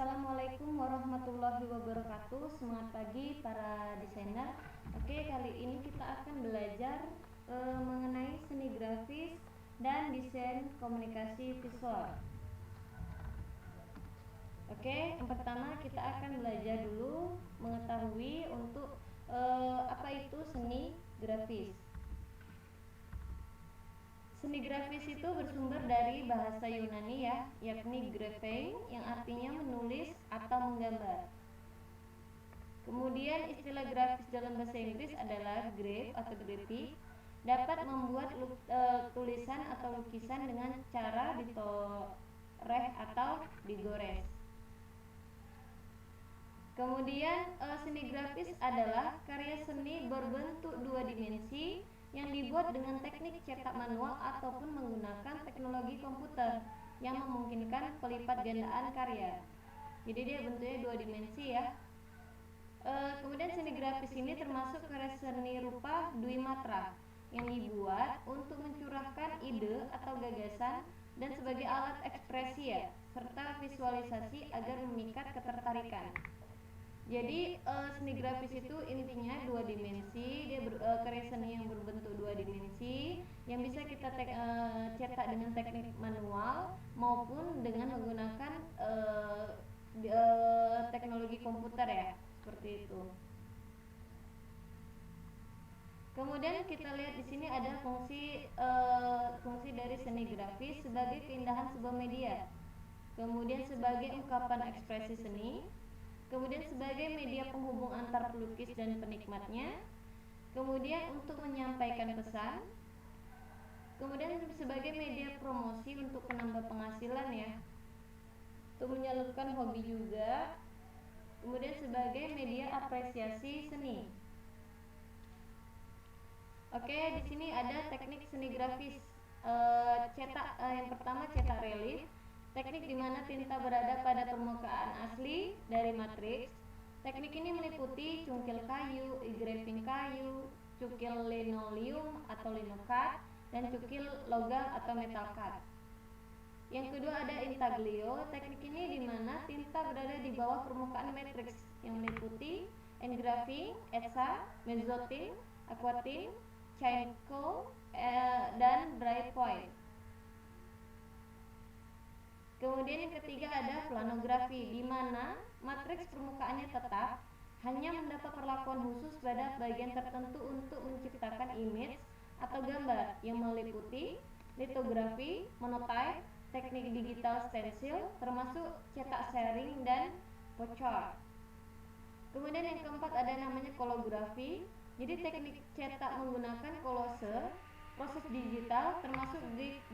Assalamualaikum warahmatullahi wabarakatuh. Semangat pagi para desainer. Oke, kali ini kita akan belajar mengenai seni grafis dan desain komunikasi visual. Oke, yang pertama kita akan belajar dulu mengetahui untuk apa itu seni grafis. Seni grafis itu bersumber dari bahasa Yunani ya, yakni graphein yang artinya menulis atau menggambar. Kemudian istilah grafis dalam bahasa Inggris adalah graph atau graphic, dapat membuat tulisan atau lukisan dengan cara ditoreh atau digores. Kemudian seni grafis adalah karya seni berbentuk dua dimensi yang dibuat dengan teknik cetak manual ataupun menggunakan teknologi komputer yang memungkinkan pelipat gandaan karya. Jadi dia bentuknya dua dimensi ya. Kemudian seni grafis ini termasuk karya seni rupa Dwi Matra yang dibuat untuk mencurahkan ide atau gagasan dan sebagai alat ekspresi ya, serta visualisasi agar memikat ketertarikan. Jadi seni grafis itu intinya dua dimensi, dia karya seni yang berbentuk dua dimensi yang bisa kita cetak dengan teknik manual maupun dengan menggunakan teknologi komputer ya, seperti itu. Kemudian kita lihat di sini ada fungsi dari seni grafis sebagai keindahan sebuah media, kemudian sebagai ungkapan ekspresi seni, kemudian sebagai media penghubung antar pelukis dan penikmatnya, kemudian untuk menyampaikan pesan, kemudian sebagai media promosi untuk penambah penghasilan ya, untuk menyalurkan hobi juga, kemudian sebagai media apresiasi seni. Oke, di sini ada teknik seni grafis yang pertama cetak relief. Teknik di mana tinta berada pada permukaan asli dari matriks. Teknik ini meliputi cungkil kayu, engraving kayu, cukil linoleum atau linocut, dan cukil logam atau metal cut. Yang kedua ada intaglio. Teknik ini di mana tinta berada di bawah permukaan matriks yang meliputi engraving, etsa, mezzotin, aquatin, chaincoat, dan dry point. Kemudian yang ketiga ada planografi, di mana matriks permukaannya tetap, hanya mendapat perlakuan khusus pada bagian tertentu untuk menciptakan image atau gambar yang meliputi litografi, monotype, teknik digital stencil, termasuk cetak sharing dan pochard. Kemudian yang keempat ada namanya kolografi, jadi teknik cetak menggunakan kolase, proses digital termasuk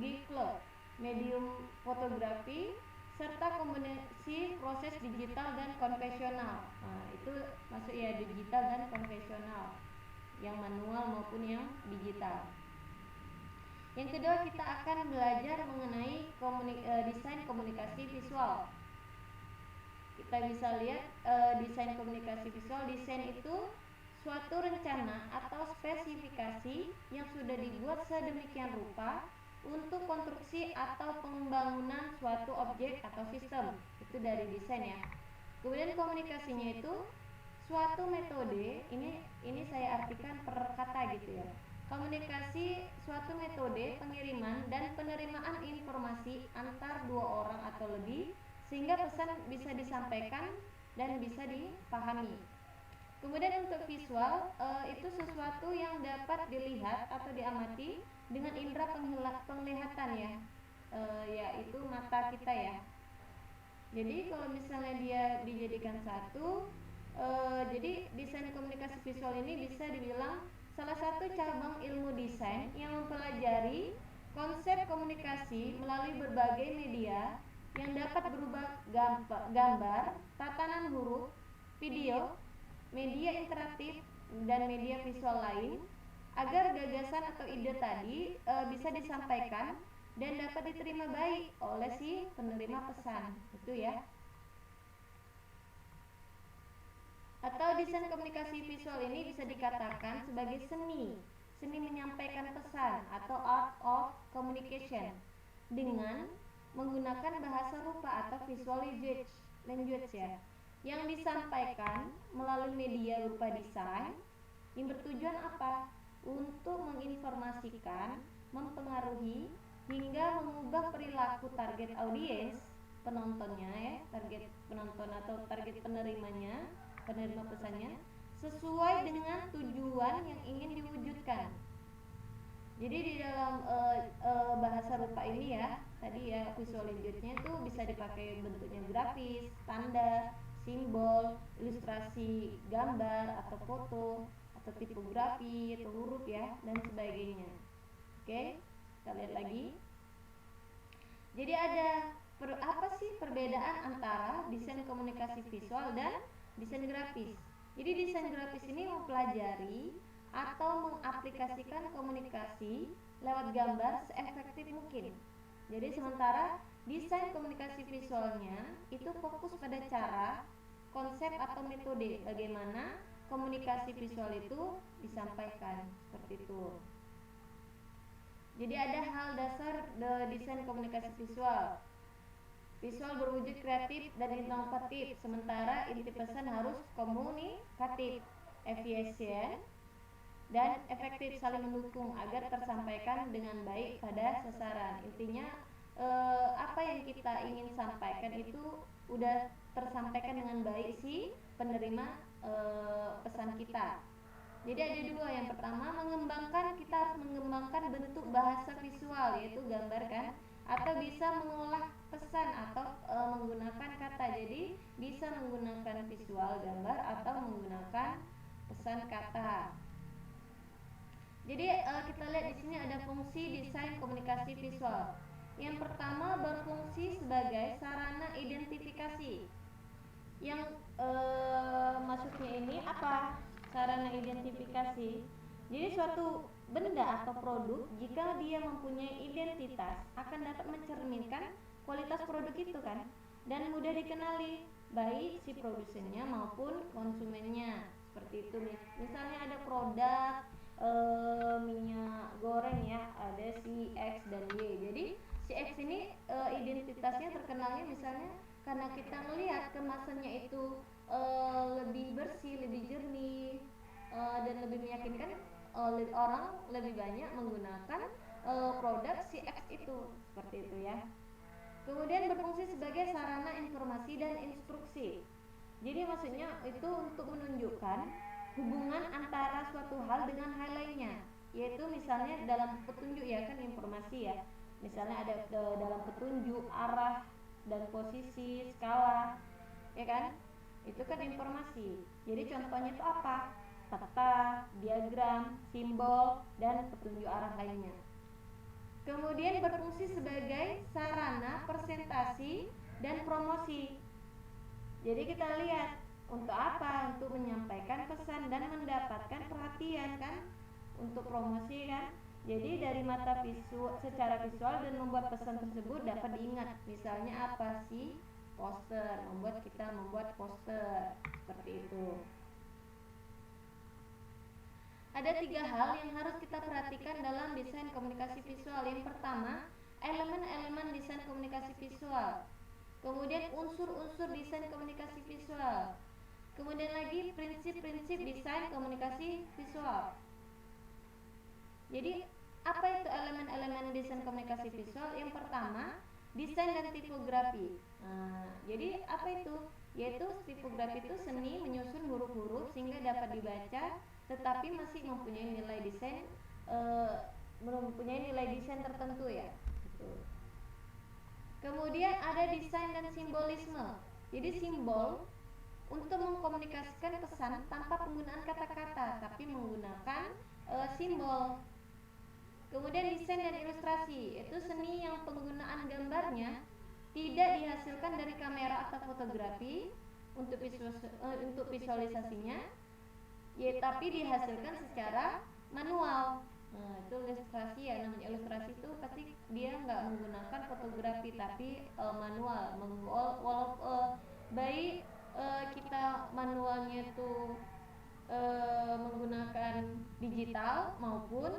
giglo, medium fotografi, serta kombinasi proses digital dan konvensional. Nah, itu masuk ya, digital dan konvensional, yang manual maupun yang digital. Yang kedua kita akan belajar mengenai desain komunikasi visual. Kita bisa lihat desain komunikasi visual. Desain itu suatu rencana atau spesifikasi yang sudah dibuat sedemikian rupa untuk konstruksi atau pengembangan suatu objek atau sistem. Itu dari desain ya. Kemudian komunikasinya itu suatu metode, ini saya artikan per kata gitu ya. Komunikasi suatu metode pengiriman dan penerimaan informasi antar dua orang atau lebih sehingga pesan bisa disampaikan dan bisa dipahami. Kemudian untuk visual, itu sesuatu yang dapat dilihat atau diamati dengan indera penglihatan ya, yaitu mata kita ya. Jadi kalau misalnya dia dijadikan satu, jadi desain komunikasi visual ini bisa dibilang salah satu cabang ilmu desain yang mempelajari konsep komunikasi melalui berbagai media yang dapat berupa gambar, tatanan huruf, video, media interaktif, dan media visual lain, agar gagasan atau ide tadi bisa disampaikan dan dapat diterima baik oleh si penerima pesan. Itu ya. Atau desain komunikasi visual ini bisa dikatakan sebagai seni menyampaikan pesan atau art of communication dengan menggunakan bahasa rupa atau visual language. language ya, yang disampaikan melalui media berupa desain yang bertujuan apa? Untuk menginformasikan, mempengaruhi, hingga mengubah perilaku target audiens, penontonnya ya, target penonton atau target penerimanya, penerima pesannya, sesuai dengan tujuan yang ingin diwujudkan. Jadi di dalam bahasa rupa ini ya, tadi ya visual language-nya itu bisa dipakai bentuknya grafis, tanda, simbol, ilustrasi gambar atau foto, atau tipografi atau huruf ya, dan sebagainya. Oke, kita lihat lagi. Jadi ada apa sih perbedaan antara desain komunikasi visual dan desain grafis? Jadi desain grafis ini mempelajari atau mengaplikasikan komunikasi lewat gambar seefektif mungkin. Jadi sementara desain komunikasi visualnya itu fokus pada cara, konsep atau metode bagaimana komunikasi visual itu disampaikan, seperti itu. Jadi ada hal dasar desain komunikasi visual. Visual berwujud kreatif dan inovatif, sementara inti pesan harus komunikatif, efisien, dan efektif, saling mendukung agar tersampaikan dengan baik pada sasaran. Intinya apa yang kita ingin sampaikan itu udah tersampaikan dengan baik si penerima pesan kita. Jadi ada dua, yang pertama kita harus mengembangkan bentuk bahasa visual, yaitu gambar kan, atau bisa mengolah pesan atau menggunakan kata. Jadi bisa menggunakan visual gambar atau menggunakan pesan kata. Jadi kita lihat di sini ada fungsi desain komunikasi visual. Yang pertama berfungsi sebagai sarana identifikasi. Yang maksudnya ini apa? Sarana identifikasi. Jadi suatu benda atau produk jika dia mempunyai identitas akan dapat mencerminkan kualitas produk itu kan, dan mudah dikenali baik si produsennya maupun konsumennya. Seperti itu. Misalnya ada produk minyak goreng ya, ada si X dan Y. Jadi si X ini identitasnya terkenalnya misalnya karena kita melihat kemasannya itu lebih bersih, lebih jernih, dan lebih meyakinkan, orang lebih banyak menggunakan produk si X itu, seperti itu ya. Kemudian berfungsi sebagai sarana informasi dan instruksi. Jadi maksudnya itu untuk menunjukkan hubungan antara suatu hal dengan hal lainnya, yaitu misalnya dalam petunjuk ya kan, informasi ya. Misalnya ada dalam petunjuk arah dan posisi, skala, ya kan? Itu kan informasi. Jadi contohnya itu apa? Peta, diagram, simbol, dan petunjuk arah lainnya. Kemudian berfungsi sebagai sarana presentasi dan promosi. Jadi kita lihat untuk apa? Untuk menyampaikan pesan dan mendapatkan perhatian kan? Untuk promosi kan? Jadi dari mata visual, secara visual, dan membuat pesan tersebut dapat diingat. Misalnya apa sih? Poster, kita membuat poster, seperti itu. Ada 3 hal yang harus kita perhatikan dalam desain komunikasi visual. Yang pertama, elemen-elemen desain komunikasi visual. Kemudian unsur-unsur desain komunikasi visual. Kemudian lagi prinsip-prinsip desain komunikasi visual. Jadi apa itu elemen-elemen desain komunikasi visual? Yang pertama, desain dan tipografi. Nah, jadi apa itu? Yaitu tipografi itu seni menyusun huruf-huruf sehingga dapat dibaca, tetapi masih mempunyai nilai desain tertentu ya. Gitu. Kemudian ada desain dan simbolisme. Jadi simbol untuk mengkomunikasikan pesan tanpa penggunaan kata-kata, tapi menggunakan simbol. Kemudian desain dan ilustrasi, itu seni yang penggunaan gambarnya tidak dihasilkan dari kamera atau fotografi untuk visualisasinya, ya, tapi dihasilkan secara manual. Nah, itu ilustrasi ya, namanya ilustrasi itu pasti dia nggak menggunakan fotografi tapi manual. Baik kita manualnya itu menggunakan digital maupun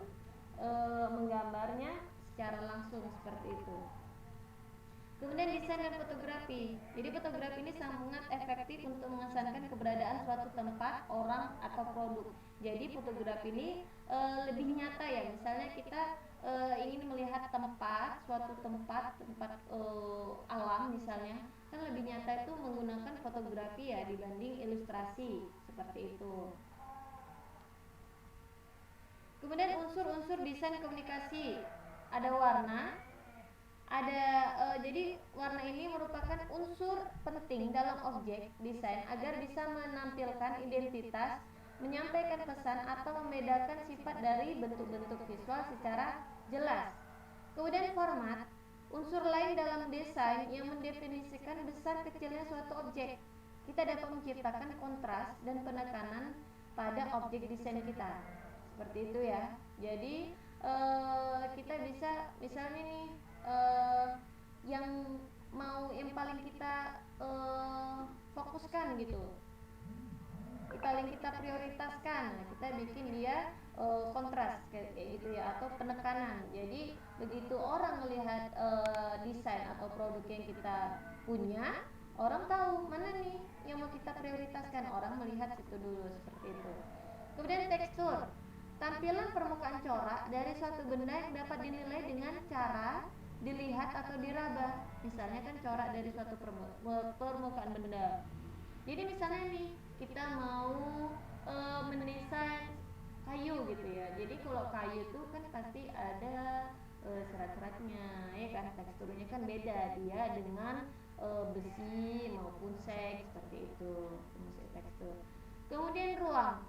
menggambarnya secara langsung, seperti itu. Kemudian desain dan fotografi. Jadi fotografi ini sangat efektif untuk mengesankan keberadaan suatu tempat, orang, atau produk. Jadi fotografi ini lebih nyata ya. Misalnya kita ingin melihat tempat, suatu tempat alam misalnya, kan lebih nyata itu menggunakan fotografi ya dibanding ilustrasi seperti itu. Kemudian unsur-unsur desain komunikasi. Ada warna, jadi warna ini merupakan unsur penting dalam objek desain agar bisa menampilkan identitas, menyampaikan pesan atau membedakan sifat dari bentuk-bentuk visual secara jelas. Kemudian format, unsur lain dalam desain yang mendefinisikan besar kecilnya suatu objek. Kita dapat menciptakan kontras dan penekanan pada objek desain kita. Seperti itu ya. Jadi kita bisa misalnya nih yang paling kita fokuskan gitu, paling kita prioritaskan, kita bikin dia kontras kayak gitu ya, atau penekanan. Jadi begitu orang melihat desain atau produk yang kita punya, orang tahu mana nih yang mau kita prioritaskan, orang melihat situ dulu, seperti itu. Kemudian tekstur, tampilan permukaan corak dari suatu benda yang dapat dinilai dengan cara dilihat atau diraba. Misalnya kan corak dari suatu permukaan benda. Jadi misalnya nih kita mau mendesain kayu gitu ya. Jadi kalau kayu itu kan pasti ada serat-seratnya, ya kan, teksturnya kan beda dia dengan besi maupun seng, seperti itu fungsi tekstur. Kemudian ruang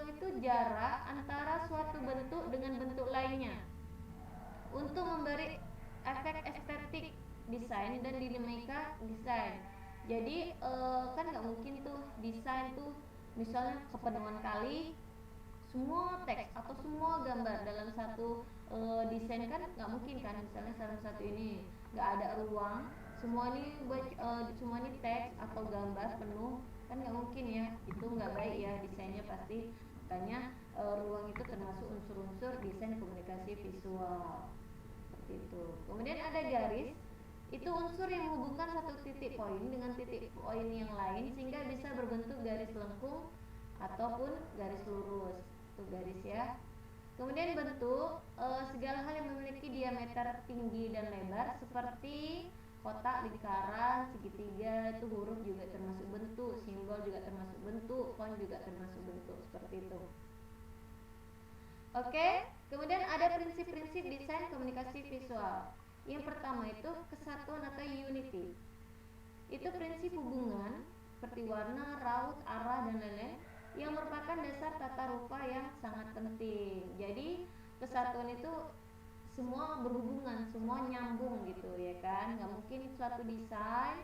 itu jarak antara suatu bentuk dengan bentuk lainnya untuk memberi efek estetik desain dan dinamika desain. Jadi kan nggak mungkin tuh desain tuh misalnya kepenuhan kali semua teks atau semua gambar dalam satu desain, kan nggak mungkin kan. Misalnya salah satu ini nggak ada ruang, semua ini semua ini teks atau gambar penuh, kan nggak mungkin ya, itu nggak baik ya desainnya pasti. Makanya ruang itu termasuk unsur-unsur desain komunikasi visual, seperti itu. Kemudian ada garis, itu unsur yang menghubungkan satu titik poin dengan titik poin yang lain sehingga bisa berbentuk garis lengkung ataupun garis lurus. Itu garis ya. Kemudian bentuk, segala hal yang memiliki diameter tinggi dan lebar seperti kotak, lingkaran, segitiga, itu huruf juga termasuk bentuk, simbol juga termasuk bentuk, font juga termasuk bentuk, seperti itu. Oke, kemudian ada prinsip-prinsip desain komunikasi visual. Yang pertama itu kesatuan atau unity. Itu prinsip hubungan seperti warna, raut, arah, dan lain-lain yang merupakan dasar tata rupa yang sangat penting. Jadi kesatuan itu semua berhubungan, semua nyambung gitu ya kan. Nggak mungkin suatu desain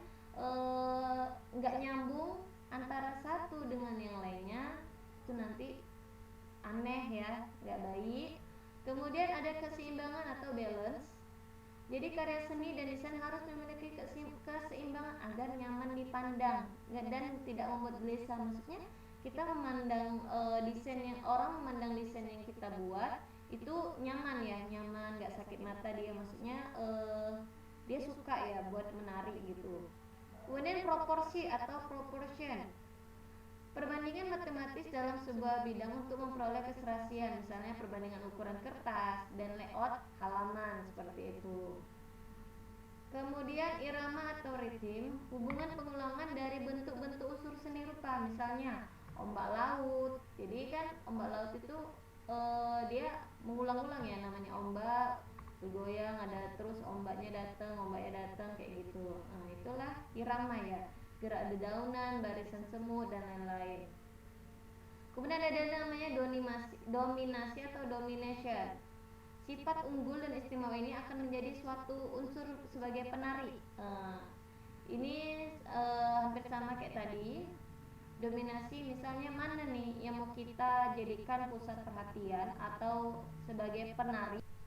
nggak nyambung antara satu dengan yang lainnya, itu nanti aneh ya, nggak baik. Kemudian ada keseimbangan atau balance. Jadi karya seni dan desain harus memiliki keseimbangan agar nyaman dipandang dan tidak membuat gelisah. Maksudnya kita memandang desain yang orang memandang desain yang kita buat itu nyaman ya, nyaman, nggak sakit mata dia. Maksudnya dia suka ya buat menarik gitu. Kemudian proporsi atau proportion, perbandingan matematis dalam sebuah bidang untuk memperoleh keserasian, misalnya perbandingan ukuran kertas dan layout halaman, seperti itu. Kemudian irama atau ritm, hubungan pengulangan dari bentuk-bentuk unsur seni rupa, misalnya ombak laut. Jadi kan ombak laut itu dia mengulang-ulang ya, namanya ombak, bergoyang, ada terus ombaknya datang kayak gitu. Nah, itulah irama ya, gerak dedaunan, barisan semut, dan lain-lain. Kemudian ada namanya dominasi atau domination. Sifat unggul dan istimewa ini akan menjadi suatu unsur sebagai penarik. Ini hampir sama kayak tadi. Dominasi misalnya mana nih yang mau kita jadikan pusat perhatian atau sebagai penarik